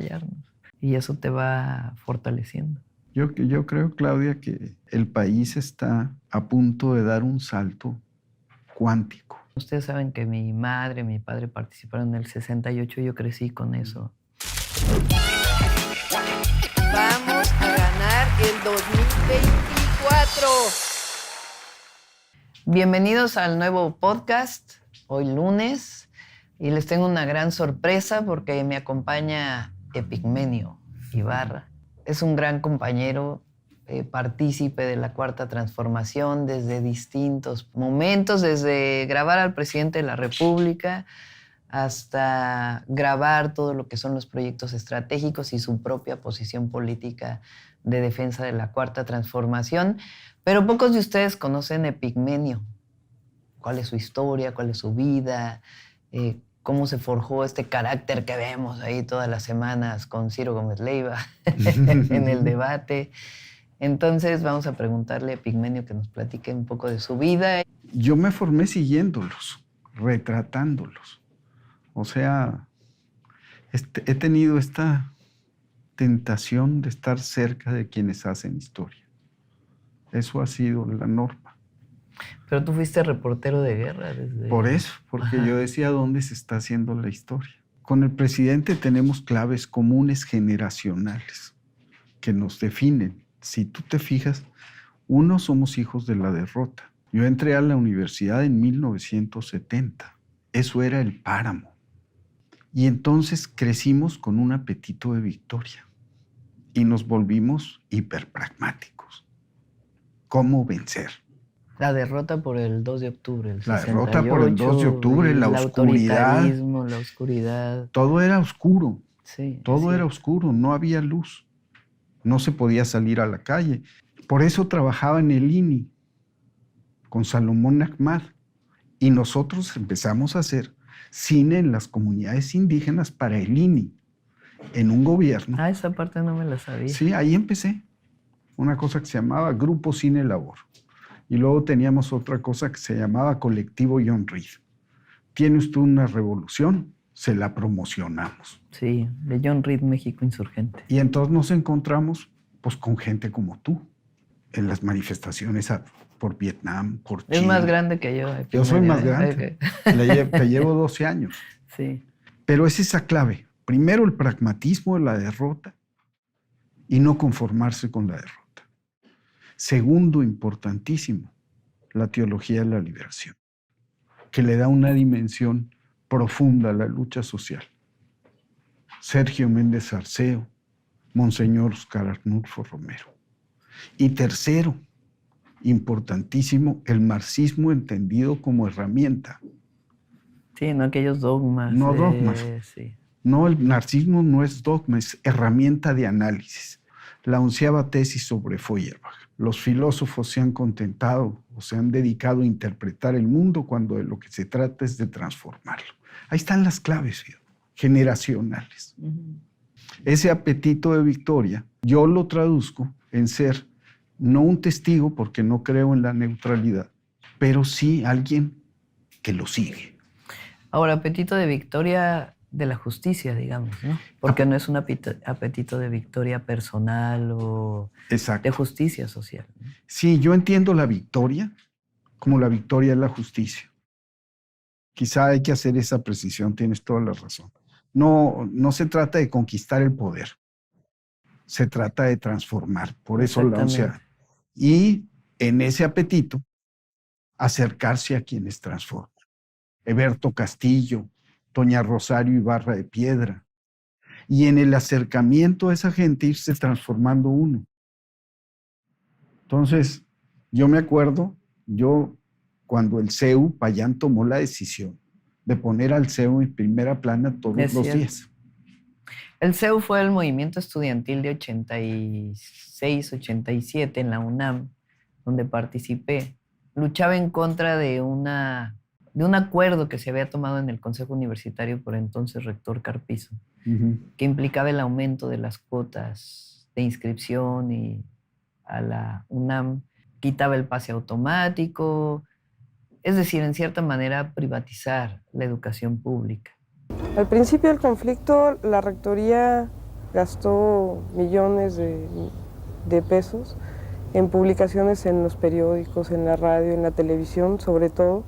fallarnos. Y eso te va fortaleciendo. Yo creo, Claudia, que el país está a punto de dar un salto cuántico. Ustedes saben que mi madre y mi padre participaron en el 68 y yo crecí con eso. Vamos a ganar el 2024. Bienvenidos al nuevo podcast, hoy lunes, y les tengo una gran sorpresa porque me acompaña Epigmenio Ibarra. Es un gran compañero, partícipe de la Cuarta Transformación desde distintos momentos, desde grabar al presidente de la República hasta grabar todo lo que son los proyectos estratégicos y su propia posición política de defensa de la Cuarta Transformación. Pero pocos de ustedes conocen Epigmenio. ¿Cuál es su historia? ¿Cuál es su vida? ¿Cómo se forjó este carácter que vemos ahí todas las semanas con Ciro Gómez Leiva en el debate? Entonces vamos a preguntarle a Epigmenio que nos platique un poco de su vida. Yo me formé siguiéndolos, retratándolos. O sea, he tenido esta tentación de estar cerca de quienes hacen historia. Eso ha sido la norma. Pero tú fuiste reportero de guerra desde... Por eso, porque yo decía dónde se está haciendo la historia. Con el presidente tenemos claves comunes generacionales que nos definen. Si tú te fijas, uno, somos hijos de la derrota. Yo entré a la universidad en 1970. Eso era el páramo. Y entonces crecimos con un apetito de victoria y nos volvimos hiperpragmáticos. ¿Cómo vencer? La derrota por el 2 de octubre, el 68, la derrota por el 2 de octubre, la oscuridad. Autoritarismo, la oscuridad. Todo era oscuro. Sí, todo era oscuro, no había luz. No se podía salir a la calle. Por eso trabajaba en el INI con Salomón Ahmad. Y nosotros empezamos a hacer cine en las comunidades indígenas para el INI, en un gobierno. Ah, esa parte no me la sabía. Sí, ahí empecé. Una cosa que se llamaba Grupo Cine Labor. Y luego teníamos otra cosa que se llamaba Colectivo John Reed. Tiene usted una revolución, se la promocionamos. Sí, de John Reed, México Insurgente. Y entonces nos encontramos pues, con gente como tú, en las manifestaciones por Vietnam, por Chile. Es más grande que yo. Yo soy más grande. Te llevo 12 años. Sí. Pero es esa clave. Primero, el pragmatismo de la derrota y no conformarse con la derrota. Segundo, importantísimo, la teología de la liberación, que le da una dimensión profunda a la lucha social. Sergio Méndez Arceo, Monseñor Oscar Arnulfo Romero. Y tercero, importantísimo, el marxismo entendido como herramienta. Sí, no aquellos dogmas. No dogmas. Sí. No, el marxismo no es dogma, es herramienta de análisis. La 11ª tesis sobre Feuerbach. Los filósofos se han contentado o se han dedicado a interpretar el mundo cuando de lo que se trata es de transformarlo. Ahí están las claves generacionales. Uh-huh. Ese apetito de victoria, yo lo traduzco en ser no un testigo, porque no creo en la neutralidad, pero sí alguien que lo sigue. Ahora, apetito de victoria de la justicia, digamos, ¿no? Porque no es un apetito de victoria personal o Exacto. De justicia social, ¿no? Sí, yo entiendo la victoria como la victoria de la justicia. Quizá hay que hacer esa precisión, tienes toda la razón. No se trata de conquistar el poder, se trata de transformar, por eso la 11ª. Y en ese apetito, acercarse a quienes transforman. Eberto Castillo, Doña Rosario Ibarra de Piedra. Y en el acercamiento a esa gente irse transformando uno. Entonces, yo me acuerdo, cuando el CEU, Payán tomó la decisión de poner al CEU en primera plana todos los días. El CEU fue el movimiento estudiantil de 86, 87 en la UNAM, donde participé. Luchaba en contra de un acuerdo que se había tomado en el Consejo Universitario por entonces rector Carpizo, uh-huh, que implicaba el aumento de las cuotas de inscripción y a la UNAM quitaba el pase automático, es decir, en cierta manera privatizar la educación pública. Al principio del conflicto, la rectoría gastó millones de pesos en publicaciones en los periódicos, en la radio, en la televisión, sobre todo.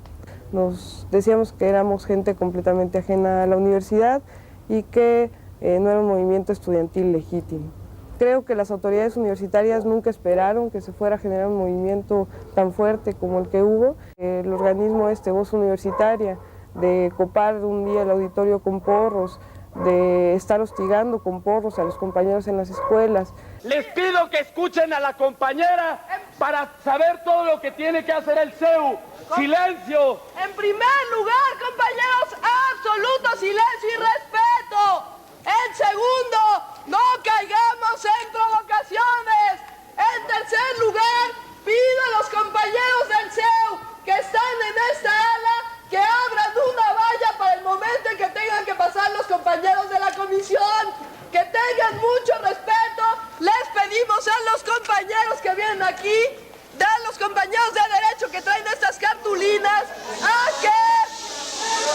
Nos decíamos que éramos gente completamente ajena a la universidad y que no era un movimiento estudiantil legítimo. Creo que las autoridades universitarias nunca esperaron que se fuera a generar un movimiento tan fuerte como el que hubo. El organismo Voz Universitaria, de copar un día el auditorio con porros, de estar hostigando con porros a los compañeros en las escuelas. Les pido que escuchen a la compañera para saber todo lo que tiene que hacer el CEU. ¡Silencio! En primer lugar, compañeros, absoluto silencio y respeto. En segundo, no caigamos en provocaciones. En tercer lugar, pido a los compañeros del CEU que están en esta ala que abran una valla para el momento en que tengan que pasar los compañeros de la comisión. Que tengan mucho respeto. Les pedimos a los compañeros que vienen aquí, a los compañeros de derecho que traen estas cartulinas, a que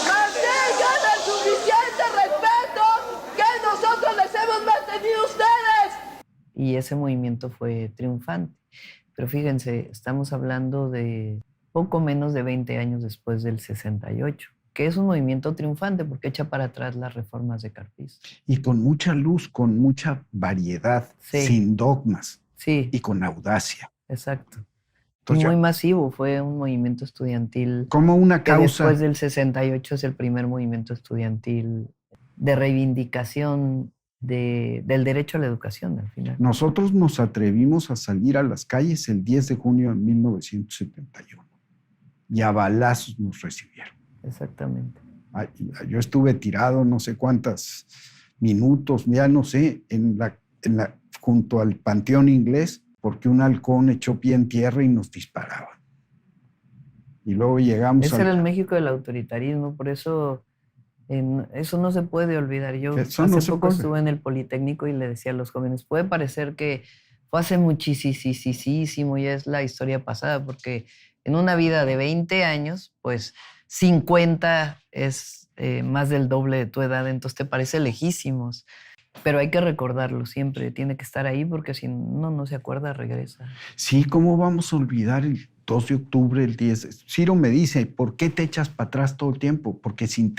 mantengan el suficiente respeto que nosotros les hemos mantenido a ustedes. Y ese movimiento fue triunfante. Pero fíjense, estamos hablando de poco menos de 20 años después del 68, que es un movimiento triunfante porque echa para atrás las reformas de Carpizo. Y con mucha luz, con mucha variedad, Sí. sin dogmas Sí, y con audacia. exacto. Entonces, Muy masivo, fue un movimiento estudiantil como una que causa. después del 68 es el primer movimiento estudiantil de reivindicación del derecho a la educación al final. Nosotros nos atrevimos a salir a las calles el 10 de junio de 1971 y a balazos nos recibieron. Exactamente. Yo estuve tirado no sé cuántos minutos, ya no sé, junto al Panteón Inglés, porque un halcón echó pie en tierra y nos disparaba. Y luego llegamos Ese era el México del autoritarismo, por eso eso no se puede olvidar. Yo Eso hace no se poco puede. estuve en el Politécnico y le decía a los jóvenes, puede parecer que fue hace muchísimo, ya es la historia pasada, porque en una vida de 20 años, pues 50 es más del doble de tu edad, entonces te parece lejísimos. Pero hay que recordarlo siempre, tiene que estar ahí porque si no se acuerda, regresa. Sí, ¿cómo vamos a olvidar el 2 de octubre, el 10? Ciro me dice, ¿por qué te echas para atrás todo el tiempo? Porque sin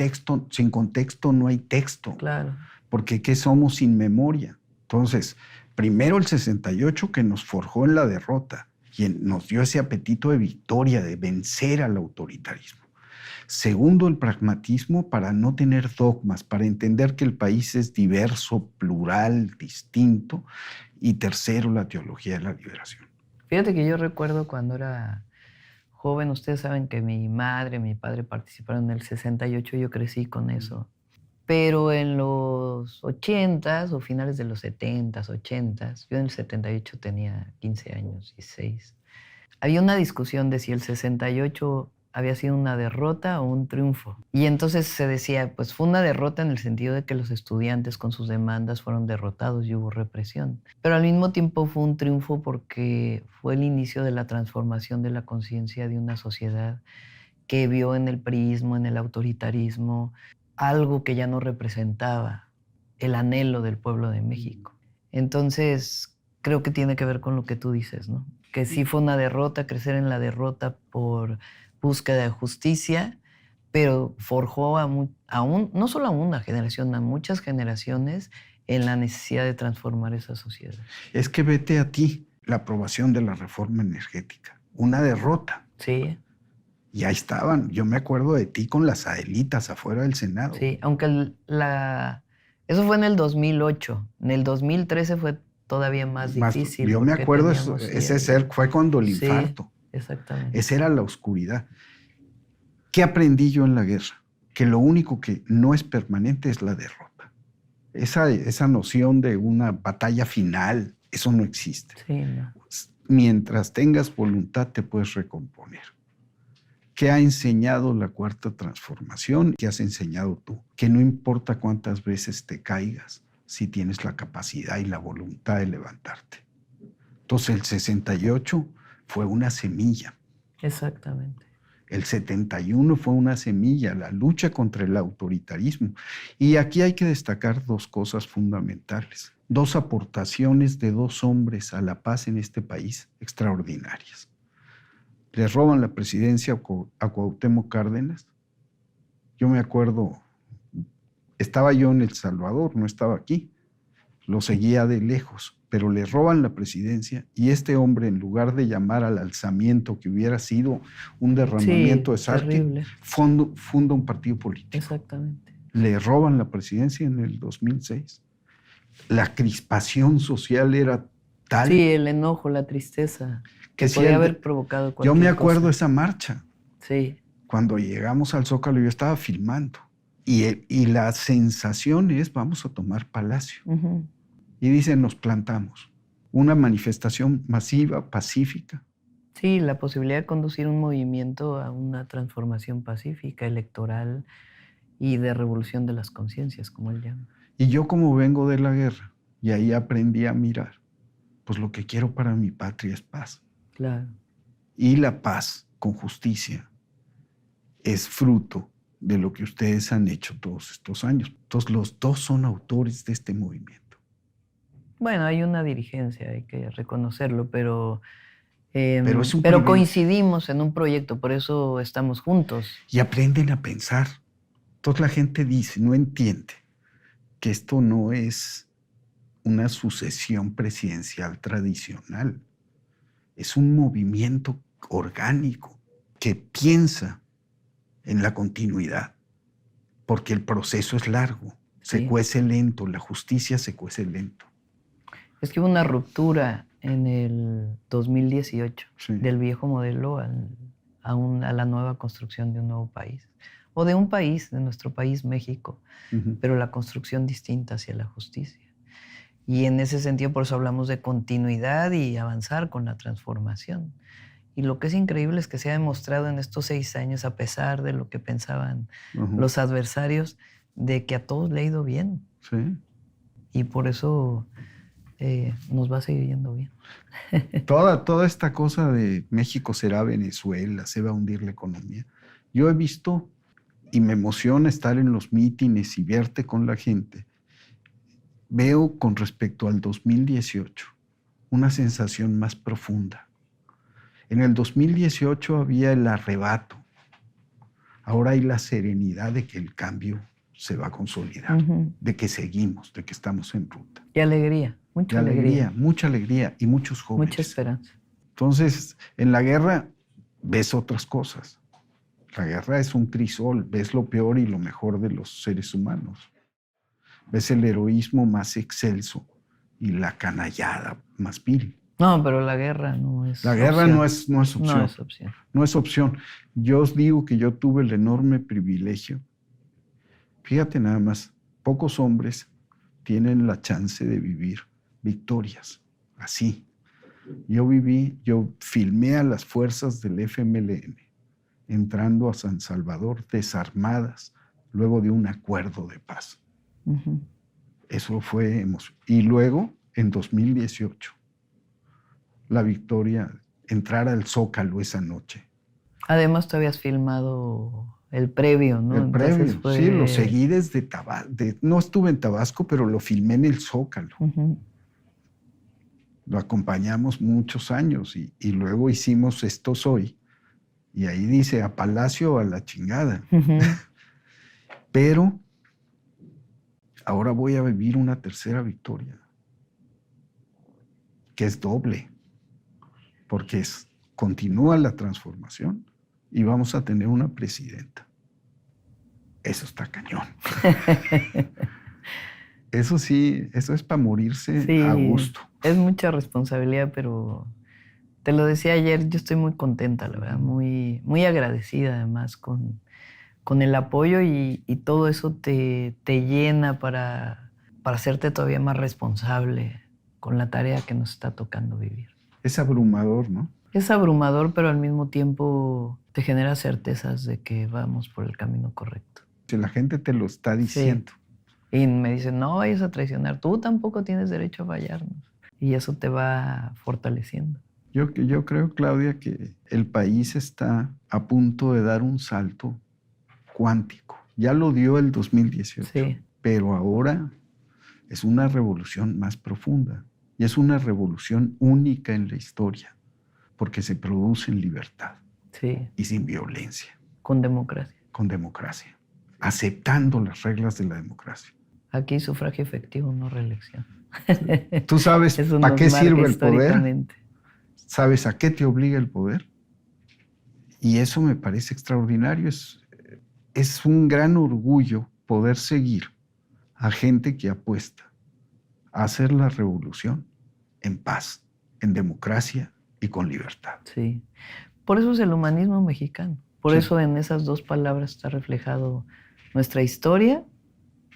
contexto no hay texto. Claro. Porque ¿qué somos sin memoria? Entonces, primero el 68 que nos forjó en la derrota y nos dio ese apetito de victoria, de vencer al autoritarismo. Segundo, el pragmatismo para no tener dogmas, para entender que el país es diverso, plural, distinto. Y tercero, la teología de la liberación. Fíjate que yo recuerdo cuando era joven, ustedes saben que mi madre, mi padre participaron en el 68, yo crecí con eso. Pero en los 80s o finales de los 70s, 80s, yo en el 78 tenía 15 años, 16, había una discusión de si el 68 había sido una derrota o un triunfo. Y entonces se decía, pues fue una derrota en el sentido de que los estudiantes con sus demandas fueron derrotados y hubo represión. Pero al mismo tiempo fue un triunfo porque fue el inicio de la transformación de la conciencia de una sociedad que vio en el priismo, en el autoritarismo, algo que ya no representaba el anhelo del pueblo de México. Entonces, creo que tiene que ver con lo que tú dices, ¿no? Que sí fue una derrota, crecer en la derrota por búsqueda de justicia, pero forjó no solo a una generación, a muchas generaciones en la necesidad de transformar esa sociedad. Es que vete a ti, la aprobación de la reforma energética, una derrota. Sí. Y ahí estaban, yo me acuerdo de ti con las adelitas afuera del Senado. Sí, aunque eso fue en el 2008, en el 2013 fue todavía más difícil. Yo me acuerdo, ese fue cuando el Sí, infarto. Exactamente. Esa era la oscuridad. ¿Qué aprendí yo en la guerra? Que lo único que no es permanente es la derrota. Esa noción de una batalla final, eso no existe. Sí, no. Mientras tengas voluntad te puedes recomponer. ¿Qué ha enseñado la Cuarta Transformación? ¿Qué has enseñado tú? Que no importa cuántas veces te caigas, si tienes la capacidad y la voluntad de levantarte. Entonces el 68 fue una semilla. Exactamente. El 71 fue una semilla, la lucha contra el autoritarismo. Y aquí hay que destacar dos cosas fundamentales, dos aportaciones de dos hombres a la paz en este país extraordinarias. Les roban la presidencia a Cuauhtémoc Cárdenas. Yo me acuerdo, estaba yo en El Salvador, no estaba aquí, lo seguía de lejos, pero le roban la presidencia y este hombre, en lugar de llamar al alzamiento que hubiera sido un derramamiento de sangre, funda un partido político. Exactamente. Le roban la presidencia en el 2006. La crispación social era tal. Sí, el enojo, la tristeza que si podía haber provocado cualquier Yo me acuerdo cosa. esa marcha. Sí. Cuando llegamos al Zócalo, yo estaba filmando. Y la sensación es, vamos a tomar Palacio. Uh-huh. Y dicen, nos plantamos. Una manifestación masiva, pacífica. Sí, la posibilidad de conducir un movimiento a una transformación pacífica, electoral y de revolución de las conciencias, como él llama. Y yo, como vengo de la guerra, y ahí aprendí a mirar, pues lo que quiero para mi patria es paz. Claro. Y la paz con justicia es fruto de lo que ustedes han hecho todos estos años. Entonces, los dos son autores de este movimiento. Bueno, hay una dirigencia, hay que reconocerlo, pero privilegio. Coincidimos en un proyecto, por eso estamos juntos. Y aprenden a pensar. Entonces la gente dice, no entiende que esto no es una sucesión presidencial tradicional. Es un movimiento orgánico que piensa en la continuidad, porque el proceso es largo, se cuece lento, la justicia se cuece lento. Es que hubo una ruptura en el 2018 del viejo modelo a la nueva construcción de un nuevo país, o de un país, de nuestro país, México, pero la construcción distinta hacia la justicia. Y en ese sentido, por eso hablamos de continuidad y avanzar con la transformación. Y lo que es increíble es que se ha demostrado en estos 6 años, a pesar de lo que pensaban los adversarios, de que a todos le ha ido bien. Sí. Y por eso nos va a seguir yendo bien. Toda esta cosa de México será Venezuela, se va a hundir la economía. Yo he visto, y me emociona estar en los mítines y verte con la gente, veo con respecto al 2018 una sensación más profunda. En el 2018 había el arrebato. Ahora hay la serenidad de que el cambio se va a consolidar, de que seguimos, de que estamos en ruta. Y alegría, mucha alegría. Mucha alegría y muchos jóvenes. Mucha esperanza. Entonces, en la guerra ves otras cosas. La guerra es un crisol, ves lo peor y lo mejor de los seres humanos. Ves el heroísmo más excelso y la canallada más vil. No, pero la guerra no es La guerra opción. no es opción. No es opción. No es opción. Yo os digo que yo tuve el enorme privilegio. Fíjate nada más, pocos hombres tienen la chance de vivir victorias así. Yo filmé a las fuerzas del FMLN entrando a San Salvador desarmadas luego de un acuerdo de paz. Eso fue emoción. Y luego, en 2018, la victoria, entrar al Zócalo esa noche. Además, tú habías filmado el previo, ¿no? El previo, sí, lo seguí desde Tabasco. No estuve en Tabasco, pero lo filmé en el Zócalo. Lo acompañamos muchos años y luego hicimos Esto Soy. Y ahí dice, a Palacio a la chingada. Pero ahora voy a vivir una tercera victoria, que es doble, porque continúa la transformación y vamos a tener una presidenta. Eso está cañón. Eso sí, eso es para morirse a gusto. Es mucha responsabilidad, pero te lo decía ayer, yo estoy muy contenta, la verdad, muy, muy agradecida además con el apoyo y todo eso te llena para hacerte todavía más responsable con la tarea que nos está tocando vivir. Es abrumador, ¿no? Es abrumador, pero al mismo tiempo te genera certezas de que vamos por el camino correcto. Si la gente te lo está diciendo. Sí. Y me dicen, no vayas a traicionar, tú tampoco tienes derecho a fallarnos. Y eso te va fortaleciendo. Yo creo, Claudia, que el país está a punto de dar un salto cuántico. Ya lo dio el 2018, Sí. pero ahora es una revolución más profunda y es una revolución única en la historia porque se produce en libertad Sí, y sin violencia, con democracia. con democracia, aceptando las reglas de la democracia. Aquí sufragio efectivo, no reelección. ¿Tú sabes Eso para nos qué marca sirve el poder? históricamente. ¿Sabes a qué te obliga el poder? Y eso me parece extraordinario. Es un gran orgullo poder seguir a gente que apuesta a hacer la revolución en paz, en democracia y con libertad. Sí. Por eso es el humanismo mexicano. Por Sí. eso en esas dos palabras está reflejado nuestra historia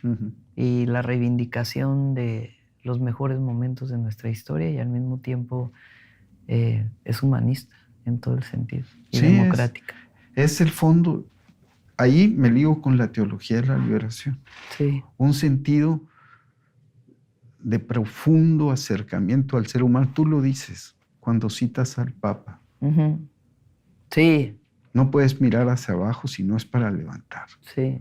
Ujú. y la reivindicación de los mejores momentos de nuestra historia, y al mismo tiempo es humanista en todo el sentido y Sí, democrática. Es el fondo. Ahí me ligo con la teología de la liberación. Sí, Un sentido de profundo acercamiento al ser humano. Tú lo dices cuando citas al Papa. ujú. Sí, No puedes mirar hacia abajo si no es para levantar. sí.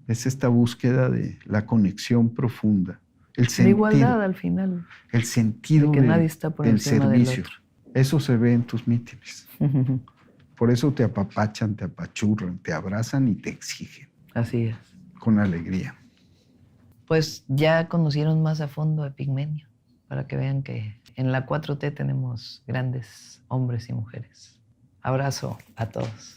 Es esta búsqueda de la conexión profunda, el La sentido, igualdad al final, el sentido de que del, nadie está por del encima del servicio. otro. Eso se ve en tus mítines. Por eso te apapachan, te apachurran, te abrazan y te exigen Así es. con alegría. Pues ya conocieron más a fondo a Epigmenio, para que vean que en la 4T tenemos grandes hombres y mujeres. Abrazo a todos.